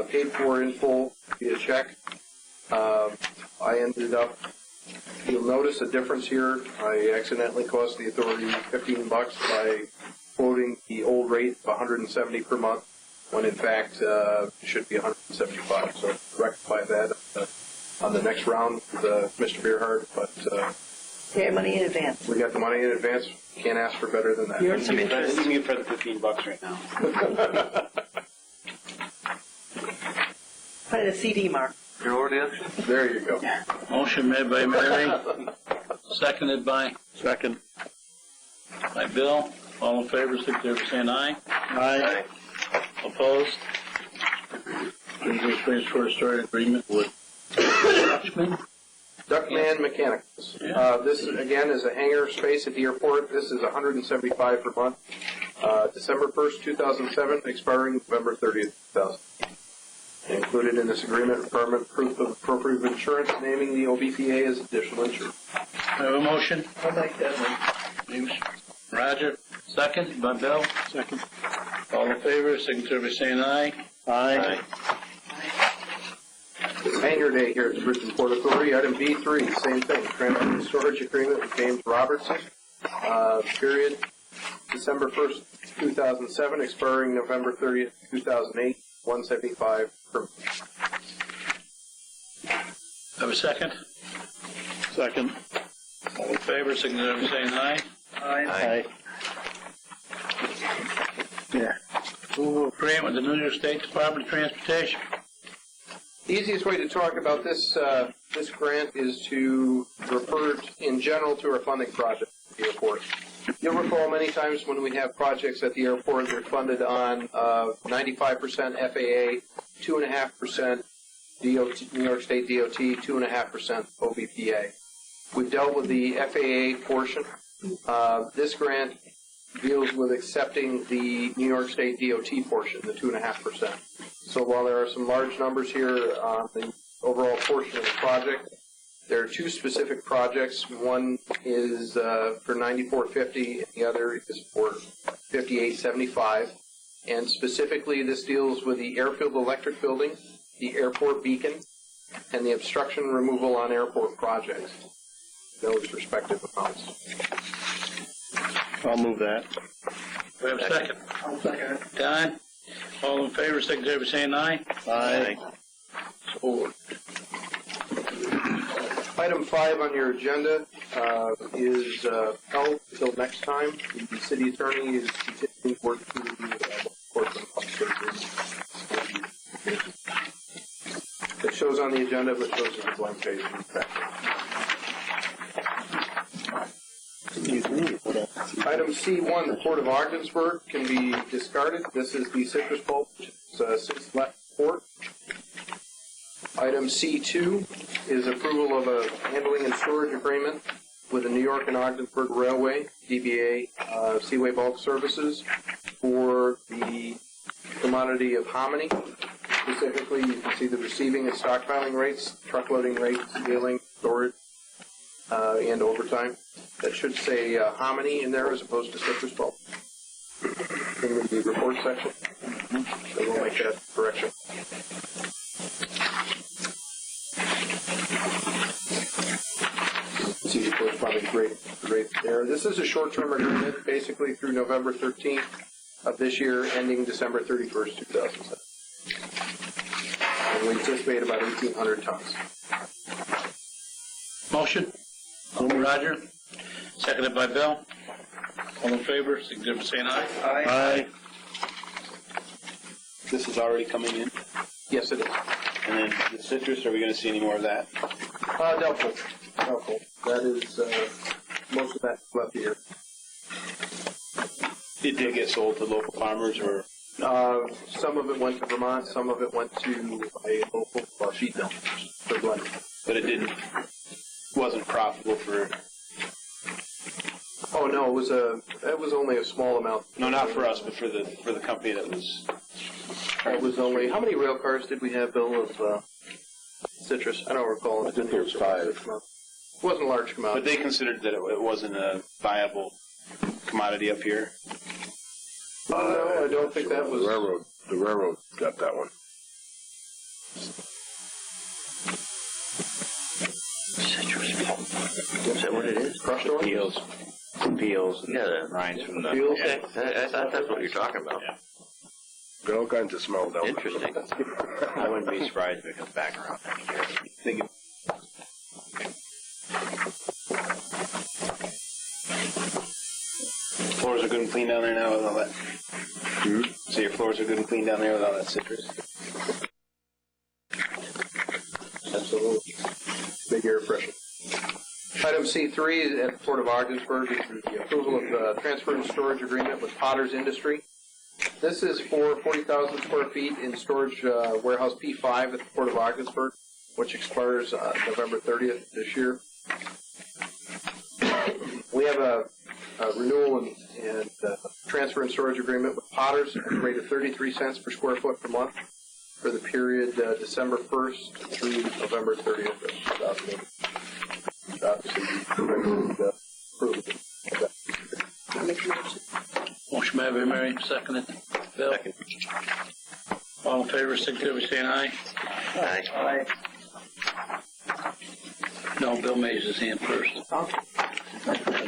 [SPEAKER 1] paid for in full via check. I ended up, you'll notice a difference here. I accidentally cost the authority $15 by quoting the old rate of $170 per month, when in fact it should be $175. So rectify that on the next round with Mr. Beerhard. But
[SPEAKER 2] Pay money in advance.
[SPEAKER 1] we got the money in advance. Can't ask for better than that.
[SPEAKER 2] You're some interest.
[SPEAKER 4] You can for the $15 right now.
[SPEAKER 2] Put in a CD, Mark.
[SPEAKER 5] Your ordinance?
[SPEAKER 1] There you go.
[SPEAKER 3] Motion made by Mary, seconded by?
[SPEAKER 8] Second.
[SPEAKER 3] By Bill. All in favor, signal by saying aye.
[SPEAKER 6] Aye.
[SPEAKER 3] Opposed? Transfer storage agreement with Dutchman.
[SPEAKER 1] Duckman Mechanicals. This, again, is a hangar space at the airport. This is $175 per month. December 1st, 2007, expiring November 30th, 2000. Included in this agreement, requirement proof of appropriate insurance, naming the OBPA as additional insurer.
[SPEAKER 3] I have a motion.
[SPEAKER 11] I'll make that one.
[SPEAKER 3] Roger, second by Bill. Second. All in favor, signal by saying aye.
[SPEAKER 6] Aye.
[SPEAKER 1] Hangar day here at the Bridgeton Port Authority. Item B3, same thing. Transfer and storage agreement with James Robertson. Period December 1st, 2007, expiring November 30th, 2008. $175 per month.
[SPEAKER 3] Have a second?
[SPEAKER 8] Second.
[SPEAKER 3] All in favor, signify by saying aye.
[SPEAKER 6] Aye.
[SPEAKER 3] Yeah. Approval of agreement with the New York State Department of Transportation.
[SPEAKER 1] The easiest way to talk about this grant is to refer in general to our funding project at the airport. You'll recall many times when we have projects at the airport, they're funded on 95% FAA, 2.5% DOT, New York State DOT, 2.5% OBPA. We've dealt with the FAA portion. This grant deals with accepting the New York State DOT portion, the 2.5%. So while there are some large numbers here on the overall portion of the project, there are two specific projects. One is for $94.50, and the other is for $58.75. And specifically, this deals with the airfield electric building, the airport beacon, and the obstruction removal on airport projects. Those respective amounts.
[SPEAKER 8] I'll move that.
[SPEAKER 3] We have a second.
[SPEAKER 11] I'll second it.
[SPEAKER 3] Don? All in favor, signify by saying aye.
[SPEAKER 8] Aye.
[SPEAKER 3] So
[SPEAKER 1] Item 5 on your agenda is held until next time. The city attorney is continuing to work through the court and it shows on the agenda, but shows as a blank page. Item C1, the Port of Ogdensburg can be discarded. This is the citrus pulp, which is 6 left port. Item C2 is approval of a handling and storage agreement with the New York and Ogdensburg Railway, DBA Seaway Bulk Services, for the commodity of hominy. Specifically, you can see the receiving and stockpiling rates, truck loading rates, scaling, storage, and overtime. That should say hominy in there as opposed to citrus pulp in the report section. So we'll make that correction. See the corresponding rate there. This is a short-term agreement, basically through November 13th of this year, ending December 31st, 2007. And we anticipate about 1,800 tons.
[SPEAKER 3] motion? Roger. Seconded by Bill. All in favor, signify by saying aye.
[SPEAKER 8] Aye.
[SPEAKER 4] This is already coming in.
[SPEAKER 1] Yes, it is.
[SPEAKER 4] And then the citrus, are we going to see any more of that?
[SPEAKER 1] Doubtful. That is, most of that's left here.
[SPEAKER 4] It did get sold to local farmers, or
[SPEAKER 1] Some of it went to Vermont, some of it went to a local sheet mill for blending.
[SPEAKER 4] but it wasn't profitable for.
[SPEAKER 1] Oh no, it was only a small amount.
[SPEAKER 4] No, not for us, but for the company that was.
[SPEAKER 1] It was only, how many rail cars did we have, Bill, of citrus? I don't recall.
[SPEAKER 9] I think there was 5.
[SPEAKER 1] It wasn't a large amount.
[SPEAKER 4] But they considered that it wasn't a viable commodity up here.
[SPEAKER 1] No, I don't think that was.
[SPEAKER 9] The railroad got that one.
[SPEAKER 6] Citrus pulp. Is that what it is?
[SPEAKER 1] Crushed orange?
[SPEAKER 8] Peels and
[SPEAKER 6] Yeah,
[SPEAKER 8] the rinds from the...
[SPEAKER 1] Peels?
[SPEAKER 6] Okay, I thought that's what you're talking about.
[SPEAKER 8] Yeah.
[SPEAKER 9] Got all kinds of smell down there.
[SPEAKER 6] Interesting.
[SPEAKER 8] I wouldn't be surprised if it comes back around next year.
[SPEAKER 4] Floors are good and clean down there now with all that. So your floors are good and clean down there with all that citrus.
[SPEAKER 1] Absolutely. Big air pressure. Item C3 at the Port of Ogdensburg is the approval of the transfer and storage agreement with Potter's Industry. This is for 40,000 square feet in storage warehouse P5 at the Port of Ogdensburg, which expires November 30th this year. We have a renewal and transfer and storage agreement with Potter's at the rate of 33 cents per square foot per month for the period December 1st through November 30th of 2008. Obviously, approve
[SPEAKER 3] Motion made by Mary, seconded. Bill?
[SPEAKER 6] Second.
[SPEAKER 3] All in favor, signify by saying aye.
[SPEAKER 6] Aye.
[SPEAKER 3] No, Bill made his hand first.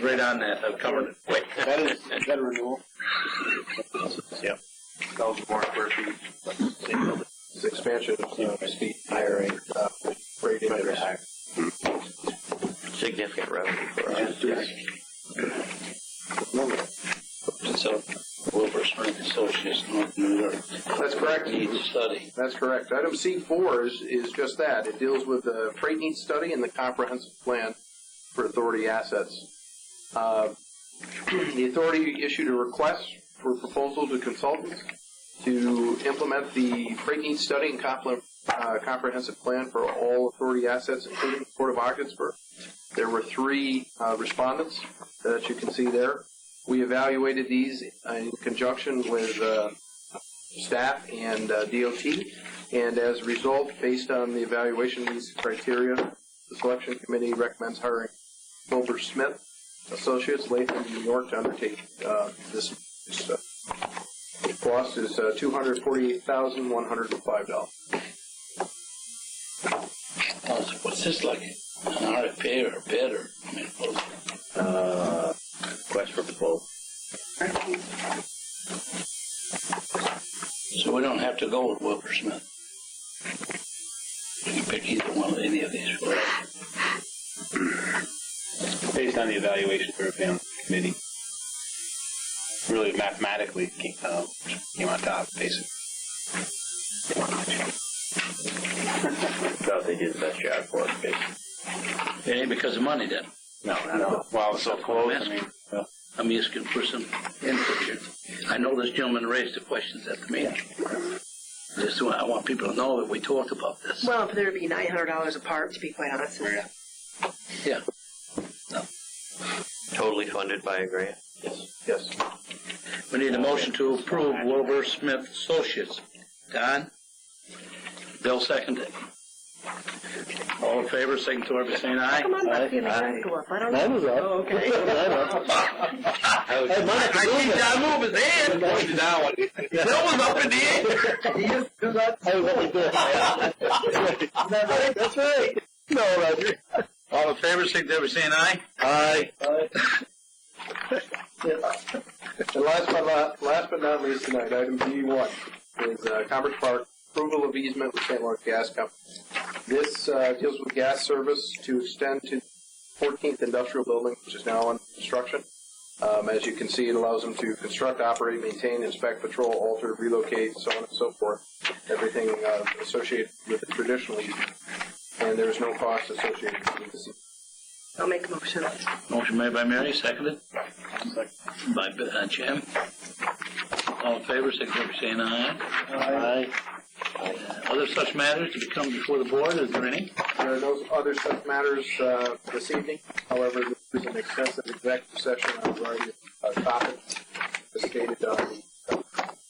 [SPEAKER 3] Right on that, I've covered it. Wait.
[SPEAKER 4] Is that a renewal?
[SPEAKER 3] Yep.
[SPEAKER 1] 1,000 more square feet. Same building. It's expansion of speed, hiring, rate increase.
[SPEAKER 6] significant revenue for us.
[SPEAKER 3] So, Wilbur Smith Associates, North New York.
[SPEAKER 1] That's correct.
[SPEAKER 3] Needs study.
[SPEAKER 1] That's correct. Item C4 is just that. It deals with the freight needs study and the comprehensive plan for authority assets. The authority issued a request for proposal to consultants to implement the freight needs study and comprehensive plan for all authority assets, including the Port of Ogdensburg. There were 3 respondents that you can see there. We evaluated these in conjunction with staff and DOT, and as a result, based on the evaluation of these criteria, the selection committee recommends hiring Wilbur Smith Associates, Latham, New York, to undertake this study. The cost is $248,105.
[SPEAKER 3] What's this like? An RFP or a bid or? I mean,
[SPEAKER 6] Request for proposal.
[SPEAKER 3] so we don't have to go with Wilbur Smith. We can pick either one of any of these.
[SPEAKER 4] Based on the evaluation for a family committee, really mathematically came on top, basically.
[SPEAKER 6] Thought they did the best job for us, basically.
[SPEAKER 3] It ain't because of money then.
[SPEAKER 4] No. Wow, so close. I mean,
[SPEAKER 3] I'm asking for some input here. I know this gentleman raised the questions at the meeting. Just I want people to know that we talked about this.
[SPEAKER 2] Well, for there to be $900 apart, to be quite honest.
[SPEAKER 3] Yeah.
[SPEAKER 6] Totally funded by a grant.
[SPEAKER 1] Yes.
[SPEAKER 3] We need a motion to approve Wilbur Smith Associates. Don? Bill seconded. All in favor, signatory by saying aye.
[SPEAKER 2] Come on, Bucky, and the hands go up. I don't know. Oh, okay.
[SPEAKER 3] I see Don move his hand. Pointed down. Bill was up in the air.
[SPEAKER 7] That's right. No, Roger.
[SPEAKER 3] All in favor, signatory by saying aye.
[SPEAKER 7] Aye.
[SPEAKER 1] And last but not least tonight, item B1 is Commerce Park approval of easement with St. Lawrence Gas Company. This deals with gas service to extend to 14th Industrial Building, which is now under construction. As you can see, it allows them to construct, operate, maintain, inspect, patrol, alter, relocate, so on and so forth. Everything associated with the traditional easement. And there is no cost associated with this easement.
[SPEAKER 2] I'll make a motion.
[SPEAKER 3] Motion made by Mary, seconded. By Jim. All in favor, signatory by saying aye.
[SPEAKER 7] Aye.
[SPEAKER 3] Other such matters to come before the board, is there any?
[SPEAKER 1] There are no other such matters this evening. However, this is an extensive executive session on a variety of topics as stated on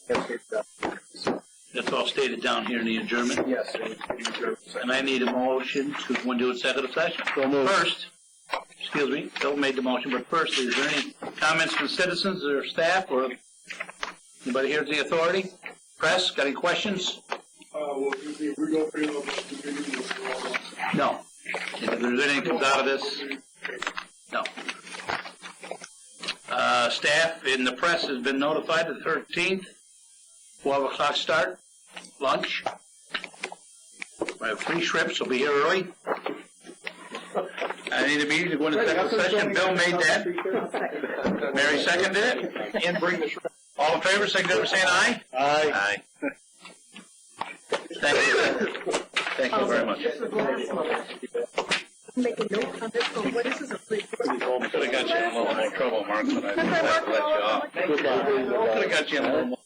[SPEAKER 1] the
[SPEAKER 3] That's all stated down here in the adjournment.
[SPEAKER 1] yes, in the adjournment session.
[SPEAKER 3] And I need a motion to want to do executive session. First, excuse me, Bill made the motion, but first, is there any comments from citizens or staff or anybody here at the authority? Press, got any questions? No. If there's anything comes out of this, no. Staff in the press has been notified the 13th, 12 o'clock start, lunch. We have 3 shrimps, will be here early. I need a meeting to go into executive session. Bill made that. Mary seconded it.
[SPEAKER 1] And bring the shrimp.
[SPEAKER 3] All in favor, signify by saying aye.
[SPEAKER 6] Aye.
[SPEAKER 3] Thank you. Thank you very much.
[SPEAKER 2] Make a note on this one. What is this?
[SPEAKER 3] Could have got you in a little more trouble, Mark, but I didn't have to let you off. Could have got you in a little more.